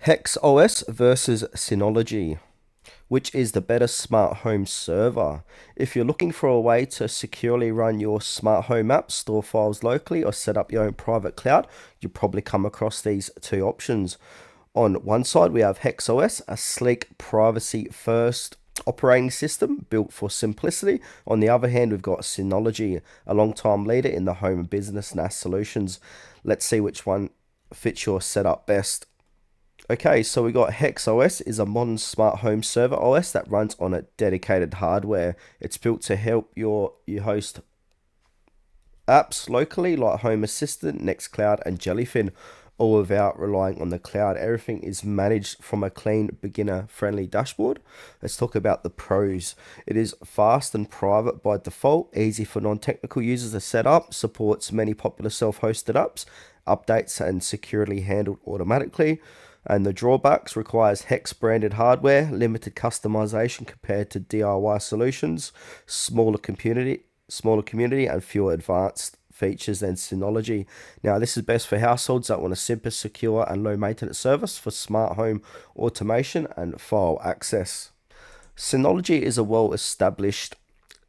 HexOS versus Synology. Which is the better smart home server? If you're looking for a way to securely run your smart home apps, store files locally, or set up your own private cloud, you'll probably come across these two options. On one side, we have HexOS, a sleek, privacy first operating system built for simplicity. On the other hand, we've got Synology, a long-time leader in the home and business NAS solutions. Let's see which one fits your setup best. Okay, so we got HexOS is a modern smart home server OS that runs on a dedicated hardware. It's built to help you host apps locally like Home Assistant, Nextcloud, and Jellyfin, all without relying on the cloud. Everything is managed from a clean, beginner-friendly dashboard. Let's talk about the pros. It is fast and private by default, easy for non-technical users to set up, supports many popular self-hosted apps, updates and securely handled automatically. And the drawbacks requires Hex branded hardware, limited customization compared to DIY solutions, smaller community and fewer advanced features than Synology. Now, this is best for households that want a simple, secure, and low maintenance service for smart home automation and file access. Synology is a well established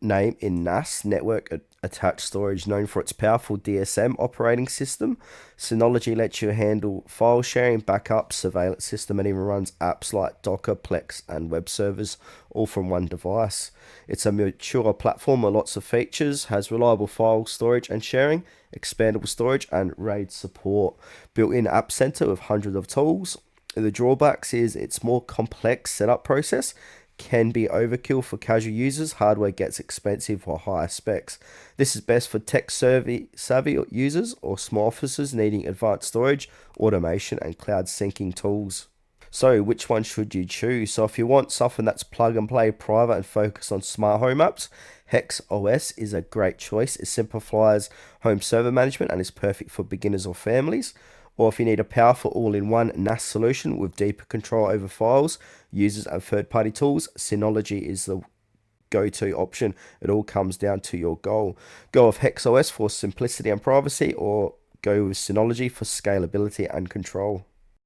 name in NAS, network attached storage, known for its powerful DSM operating system. Synology lets you handle file sharing, backup, surveillance system, and even runs apps like Docker, Plex, and web servers, all from one device. It's a mature platform with lots of features, has reliable file storage and sharing, expandable storage, and RAID support. Built-in App Center with hundreds of tools. The drawbacks is its more complex setup process can be overkill for casual users. Hardware gets expensive for higher specs. This is best for tech-savvy users or small offices needing advanced storage, automation, and cloud syncing tools. So which one should you choose? So if you want something that's plug and play, private, and focused on smart home apps, HexOS is a great choice. It simplifies home server management and is perfect for beginners or families. Or if you need a powerful all-in-one NAS solution with deeper control over files, users, and third-party tools, Synology is the go-to option. It all comes down to your goal. Go with HexOS for simplicity and privacy, or go with Synology for scalability and control.